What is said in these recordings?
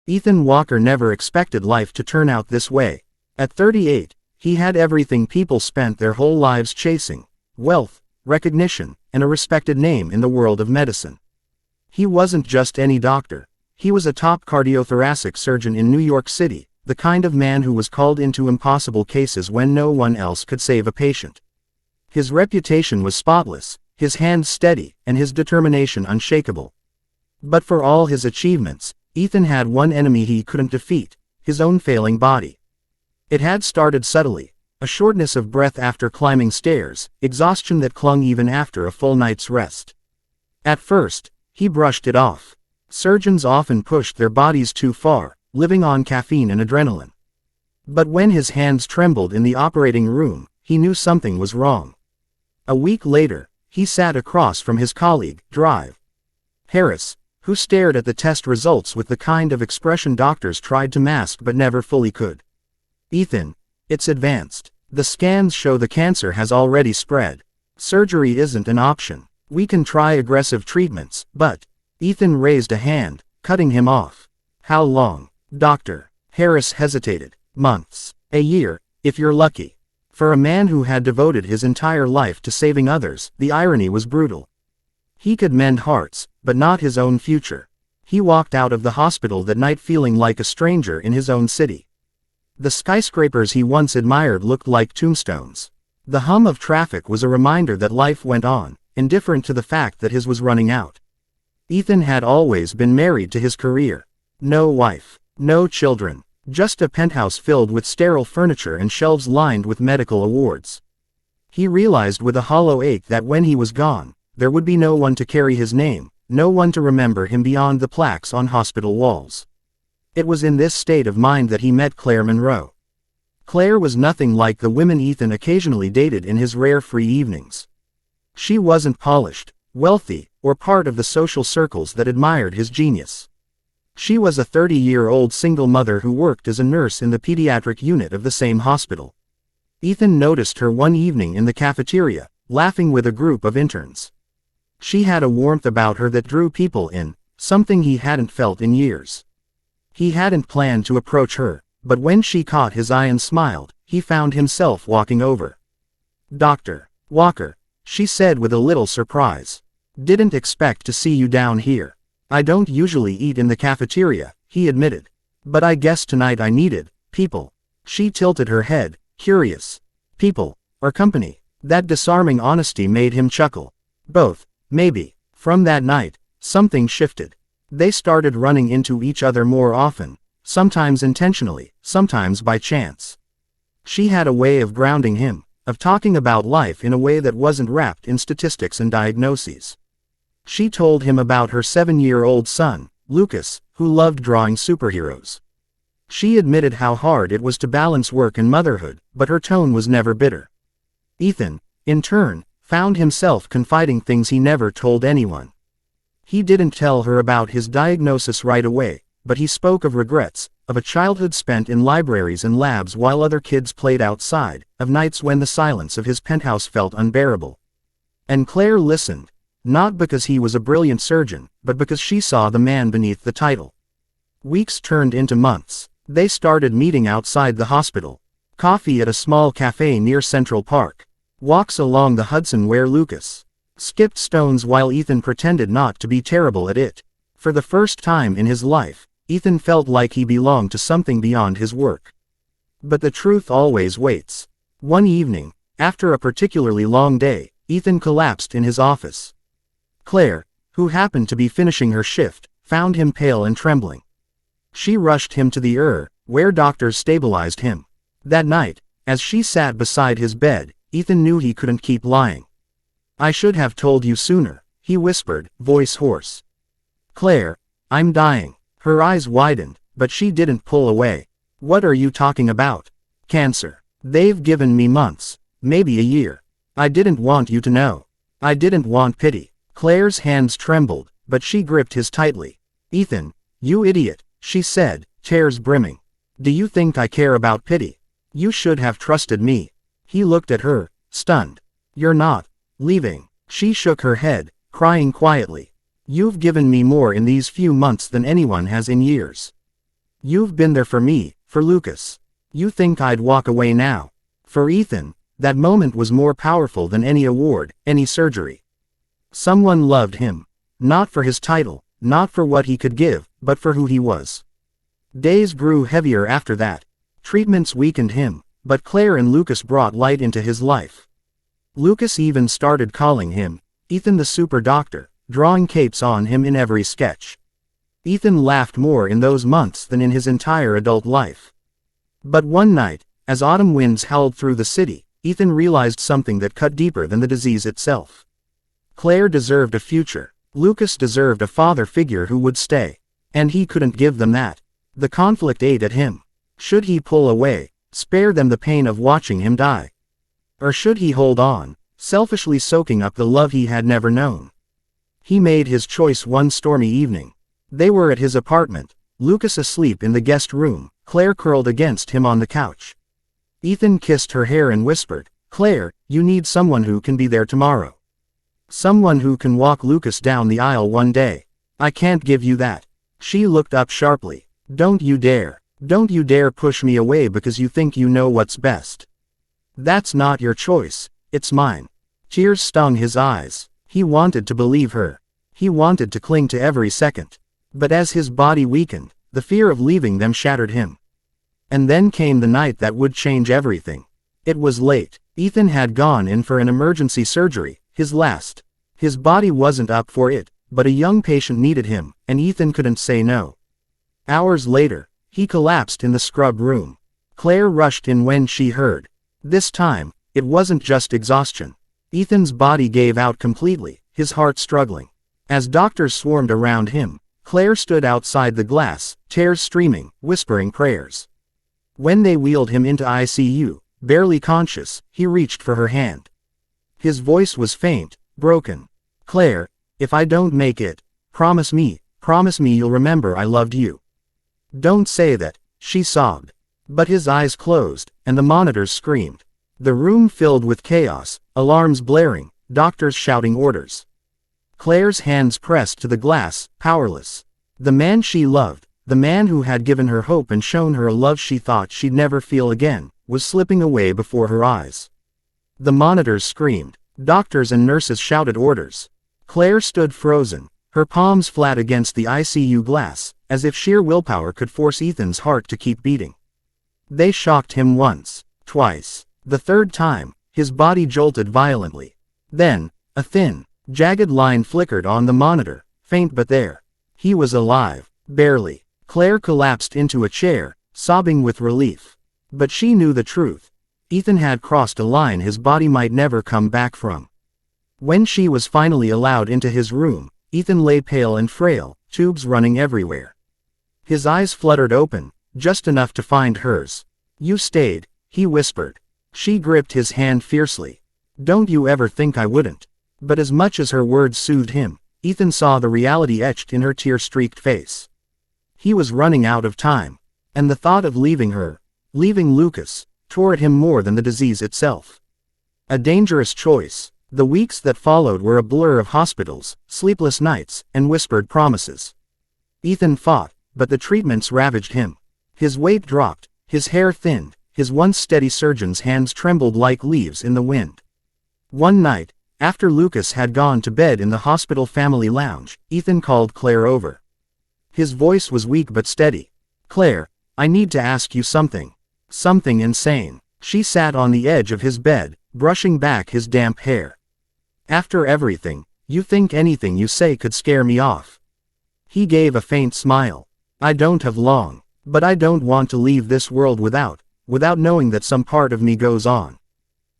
Ethan Walker never expected life to turn out this way. At 38, he had everything people spent their whole lives chasing: wealth, recognition, and a respected name in the world of medicine. He wasn't just any doctor. He was a top cardiothoracic surgeon in New York City, the kind of man who was called into impossible cases when no one else could save a patient. His reputation was spotless, his hands steady, and his determination unshakable. But for all his achievements, Ethan had one enemy he couldn't defeat: his own failing body. It had started subtly: a shortness of breath after climbing stairs, exhaustion that clung even after a full night's rest. At first, he brushed it off. Surgeons often pushed their bodies too far, living on caffeine and adrenaline. But when his hands trembled in the operating room, he knew something was wrong. A week later, he sat across from his colleague, Harris, who stared at the test results with the kind of expression doctors tried to mask but never fully could. "Ethan, it's advanced. The scans show the cancer has already spread. Surgery isn't an option. We can try aggressive treatments, but..." Ethan raised a hand, cutting him off. "How long, doctor?" Harris hesitated. "Months. A year, if you're lucky." For a man who had devoted his entire life to saving others, the irony was brutal. He could mend hearts, but not his own future. He walked out of the hospital that night feeling like a stranger in his own city. The skyscrapers he once admired looked like tombstones. The hum of traffic was a reminder that life went on, indifferent to the fact that his was running out. Ethan had always been married to his career. No wife, no children, just a penthouse filled with sterile furniture and shelves lined with medical awards. He realized with a hollow ache that when he was gone, there would be no one to carry his name, no one to remember him beyond the plaques on hospital walls. It was in this state of mind that he met Claire Monroe. Claire was nothing like the women Ethan occasionally dated in his rare free evenings. She wasn't polished, wealthy, or part of the social circles that admired his genius. She was a 30-year-old single mother who worked as a nurse in the pediatric unit of the same hospital. Ethan noticed her one evening in the cafeteria, laughing with a group of interns. She had a warmth about her that drew people in, something he hadn't felt in years. He hadn't planned to approach her, but when she caught his eye and smiled, he found himself walking over. "Dr. Walker," she said with a little surprise. "Didn't expect to see you down here. I don't usually eat in the cafeteria," he admitted. "But I guess tonight I needed people." She tilted her head, curious. People, or company? That disarming honesty made him chuckle. Both, maybe. From that night, something shifted. They started running into each other more often, sometimes intentionally, sometimes by chance. She had a way of grounding him, of talking about life in a way that wasn't wrapped in statistics and diagnoses. She told him about her 7-year-old son, Lucas, who loved drawing superheroes. She admitted how hard it was to balance work and motherhood, but her tone was never bitter. Ethan, in turn, found himself confiding things he never told anyone. He didn't tell her about his diagnosis right away, but he spoke of regrets, of a childhood spent in libraries and labs while other kids played outside, of nights when the silence of his penthouse felt unbearable. And Claire listened, not because he was a brilliant surgeon, but because she saw the man beneath the title. Weeks turned into months. They started meeting outside the hospital. Coffee at a small cafe near Central Park. Walks along the Hudson where Lucas skipped stones while Ethan pretended not to be terrible at it. For the first time in his life, Ethan felt like he belonged to something beyond his work. But the truth always waits. One evening, after a particularly long day, Ethan collapsed in his office. Claire, who happened to be finishing her shift, found him pale and trembling. She rushed him to the ER, where doctors stabilized him. That night, as she sat beside his bed, Ethan knew he couldn't keep lying. "I should have told you sooner," he whispered, voice hoarse. "Claire, I'm dying." Her eyes widened, but she didn't pull away. "What are you talking about?" "Cancer. They've given me months, maybe a year. I didn't want you to know. I didn't want pity." Claire's hands trembled, but she gripped his tightly. "Ethan, you idiot," she said, tears brimming. "Do you think I care about pity? You should have trusted me." He looked at her, stunned. "You're not leaving." She shook her head, crying quietly. "You've given me more in these few months than anyone has in years. You've been there for me, for Lucas. You think I'd walk away now? For Ethan, that moment was more powerful than any award, any surgery. Someone loved him. Not for his title, not for what he could give, but for who he was. Days grew heavier after that. Treatments weakened him, but Claire and Lucas brought light into his life. Lucas even started calling him Ethan the Super Doctor, drawing capes on him in every sketch. Ethan laughed more in those months than in his entire adult life. But one night, as autumn winds howled through the city, Ethan realized something that cut deeper than the disease itself. Claire deserved a future. Lucas deserved a father figure who would stay. And he couldn't give them that. The conflict ate at him. Should he pull away, spare them the pain of watching him die? Or should he hold on, selfishly soaking up the love he had never known? He made his choice one stormy evening. They were at his apartment, Lucas asleep in the guest room, Claire curled against him on the couch. Ethan kissed her hair and whispered, "Claire, you need someone who can be there tomorrow. Someone who can walk Lucas down the aisle one day. I can't give you that." She looked up sharply. "Don't you dare. Don't you dare push me away because you think you know what's best. That's not your choice, it's mine." Tears stung his eyes. He wanted to believe her. He wanted to cling to every second. But as his body weakened, the fear of leaving them shattered him. And then came the night that would change everything. It was late. Ethan had gone in for an emergency surgery, his last. His body wasn't up for it, but a young patient needed him, and Ethan couldn't say no. Hours later, he collapsed in the scrub room. Claire rushed in when she heard. This time, it wasn't just exhaustion. Ethan's body gave out completely, his heart struggling. As doctors swarmed around him, Claire stood outside the glass, tears streaming, whispering prayers. When they wheeled him into ICU, barely conscious, he reached for her hand. His voice was faint, broken. "Claire, if I don't make it, promise me you'll remember I loved you." "Don't say that," she sobbed. But his eyes closed, and the monitors screamed. The room filled with chaos, alarms blaring, doctors shouting orders. Claire's hands pressed to the glass, powerless. The man she loved, the man who had given her hope and shown her a love she thought she'd never feel again, was slipping away before her eyes. The monitors screamed. Doctors and nurses shouted orders. Claire stood frozen, her palms flat against the ICU glass, as if sheer willpower could force Ethan's heart to keep beating. They shocked him once, twice. The third time, his body jolted violently. Then, a thin, jagged line flickered on the monitor, faint but there. He was alive, barely. Claire collapsed into a chair, sobbing with relief. But she knew the truth. Ethan had crossed a line his body might never come back from. When she was finally allowed into his room, Ethan lay pale and frail, tubes running everywhere. His eyes fluttered open, just enough to find hers. "You stayed," he whispered. She gripped his hand fiercely. "Don't you ever think I wouldn't." But as much as her words soothed him, Ethan saw the reality etched in her tear-streaked face. He was running out of time. And the thought of leaving her, leaving Lucas, tore at him more than the disease itself. A dangerous choice. The weeks that followed were a blur of hospitals, sleepless nights, and whispered promises. Ethan fought, but the treatments ravaged him. His weight dropped, his hair thinned, his once steady surgeon's hands trembled like leaves in the wind. One night, after Lucas had gone to bed in the hospital family lounge, Ethan called Claire over. His voice was weak but steady. "Claire, I need to ask you something. Something insane." She sat on the edge of his bed, brushing back his damp hair. "After everything, you think anything you say could scare me off?" He gave a faint smile. "I don't have long, but I don't want to leave this world without knowing that some part of me goes on.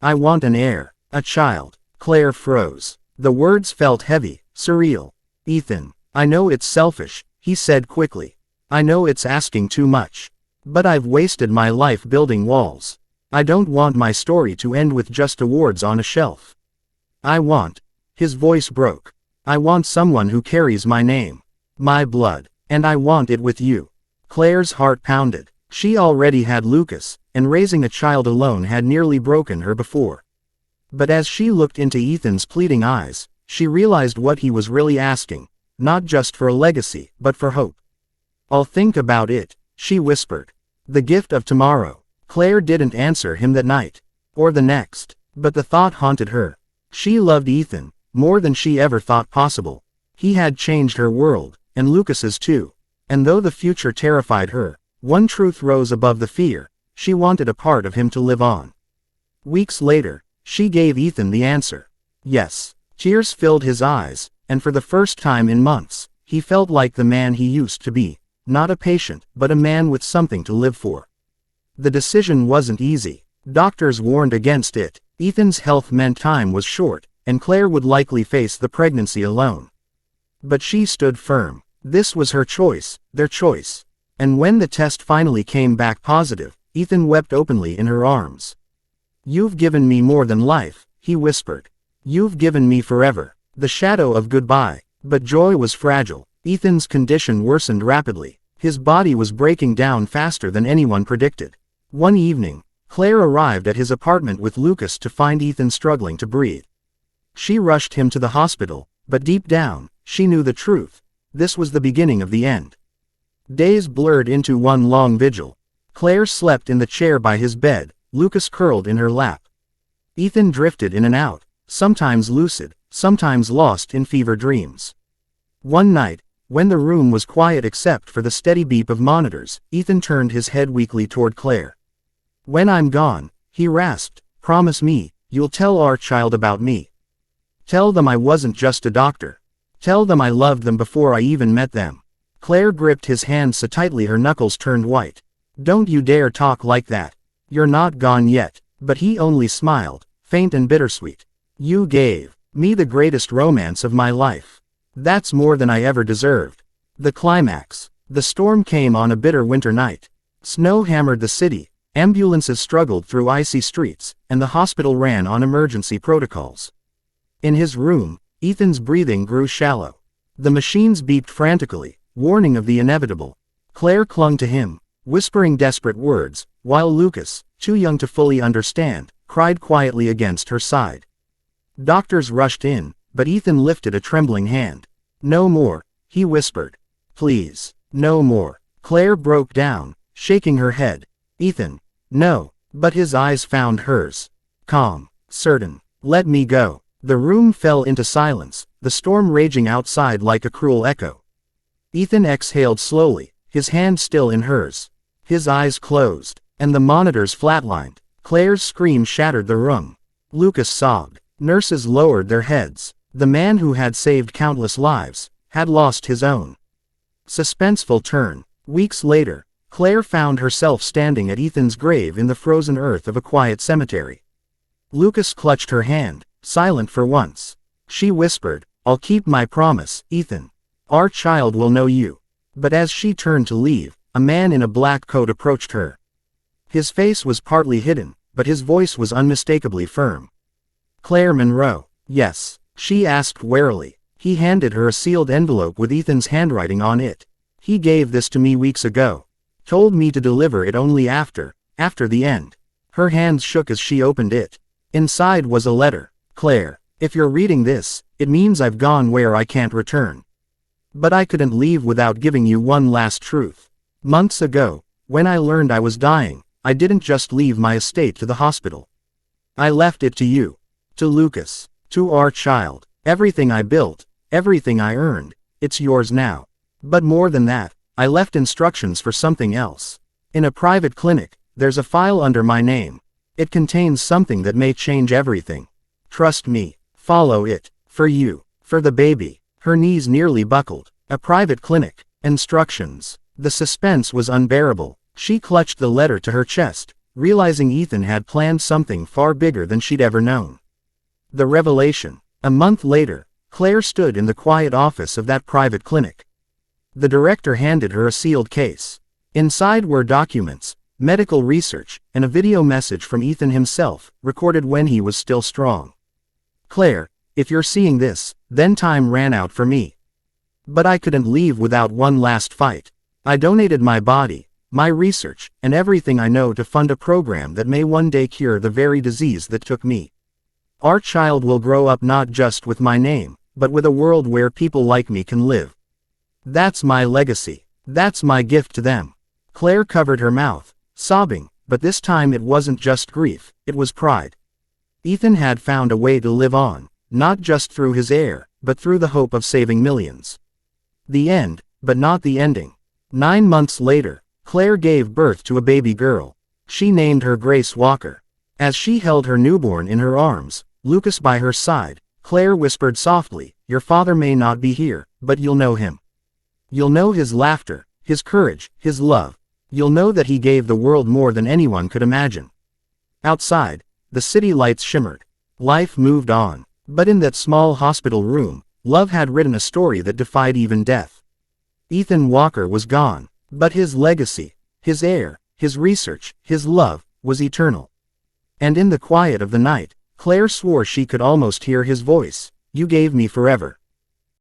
I want an heir, a child." Claire froze. The words felt heavy, surreal. "Ethan, I know it's selfish," he said quickly. "I know it's asking too much. But I've wasted my life building walls. I don't want my story to end with just awards on a shelf. I want," his voice broke, "I want someone who carries my name, my blood, and I want it with you." Claire's heart pounded. She already had Lucas, and raising a child alone had nearly broken her before. But as she looked into Ethan's pleading eyes, she realized what he was really asking, not just for a legacy, but for hope. "I'll think about it," she whispered. The gift of tomorrow. Claire didn't answer him that night. Or the next. But the thought haunted her. She loved Ethan, more than she ever thought possible. He had changed her world, and Lucas's too. And though the future terrified her, one truth rose above the fear: she wanted a part of him to live on. Weeks later, she gave Ethan the answer. Yes. Tears filled his eyes, and for the first time in months, he felt like the man he used to be, not a patient, but a man with something to live for. The decision wasn't easy. Doctors warned against it. Ethan's health meant time was short, and Claire would likely face the pregnancy alone. But she stood firm. This was her choice, their choice. And when the test finally came back positive, Ethan wept openly in her arms. "You've given me more than life," he whispered. "You've given me forever." The shadow of goodbye. But joy was fragile. Ethan's condition worsened rapidly. His body was breaking down faster than anyone predicted. One evening, Claire arrived at his apartment with Lucas to find Ethan struggling to breathe. She rushed him to the hospital, but deep down, she knew the truth. This was the beginning of the end. Days blurred into one long vigil. Claire slept in the chair by his bed, Lucas curled in her lap. Ethan drifted in and out, sometimes lucid, sometimes lost in fever dreams. One night, when the room was quiet except for the steady beep of monitors, Ethan turned his head weakly toward Claire. "When I'm gone," he rasped, "promise me, you'll tell our child about me. Tell them I wasn't just a doctor. Tell them I loved them before I even met them." Claire gripped his hand so tightly her knuckles turned white. "Don't you dare talk like that. You're not gone yet." But he only smiled, faint and bittersweet. "You gave me the greatest romance of my life. That's more than I ever deserved." The climax. The storm came on a bitter winter night. Snow hammered the city, ambulances struggled through icy streets, and the hospital ran on emergency protocols. In his room, Ethan's breathing grew shallow. The machines beeped frantically, warning of the inevitable. Claire clung to him, whispering desperate words, while Lucas, too young to fully understand, cried quietly against her side. Doctors rushed in, but Ethan lifted a trembling hand. "No more," he whispered. "Please, no more." Claire broke down, shaking her head. "Ethan, no." But his eyes found hers. Calm, certain. "Let me go." The room fell into silence, the storm raging outside like a cruel echo. Ethan exhaled slowly, his hand still in hers. His eyes closed, and the monitors flatlined. Claire's scream shattered the room. Lucas sobbed. Nurses lowered their heads. The man who had saved countless lives had lost his own. Suspenseful turn. Weeks later, Claire found herself standing at Ethan's grave in the frozen earth of a quiet cemetery. Lucas clutched her hand, silent for once. She whispered, "I'll keep my promise, Ethan. Our child will know you." But as she turned to leave, a man in a black coat approached her. His face was partly hidden, but his voice was unmistakably firm. "Claire Monroe." "Yes," she asked warily. He handed her a sealed envelope with Ethan's handwriting on it. "He gave this to me weeks ago. Told me to deliver it only after the end." Her hands shook as she opened it. Inside was a letter. "Claire, if you're reading this, it means I've gone where I can't return. But I couldn't leave without giving you one last truth. Months ago, when I learned I was dying, I didn't just leave my estate to the hospital. I left it to you. To Lucas. To our child. Everything I built, everything I earned, it's yours now. But more than that, I left instructions for something else. In a private clinic, there's a file under my name. It contains something that may change everything. Trust me. Follow it. For you. For the baby." Her knees nearly buckled. A private clinic. Instructions. The suspense was unbearable. She clutched the letter to her chest, realizing Ethan had planned something far bigger than she'd ever known. The revelation. A month later, Claire stood in the quiet office of that private clinic. The director handed her a sealed case. Inside were documents, medical research, and a video message from Ethan himself, recorded when he was still strong. "Claire, if you're seeing this, then time ran out for me. But I couldn't leave without one last fight. I donated my body, my research, and everything I know to fund a program that may one day cure the very disease that took me. Our child will grow up not just with my name, but with a world where people like me can live. That's my legacy. That's my gift to them." Claire covered her mouth, sobbing, but this time it wasn't just grief, it was pride. Ethan had found a way to live on, not just through his heir, but through the hope of saving millions. The end, but not the ending. 9 months later, Claire gave birth to a baby girl. She named her Grace Walker. As she held her newborn in her arms, Lucas by her side, Claire whispered softly, "Your father may not be here, but you'll know him. You'll know his laughter, his courage, his love. You'll know that he gave the world more than anyone could imagine." Outside, the city lights shimmered. Life moved on. But in that small hospital room, love had written a story that defied even death. Ethan Walker was gone, but his legacy, his heir, his research, his love, was eternal. And in the quiet of the night, Claire swore she could almost hear his voice. "You gave me forever.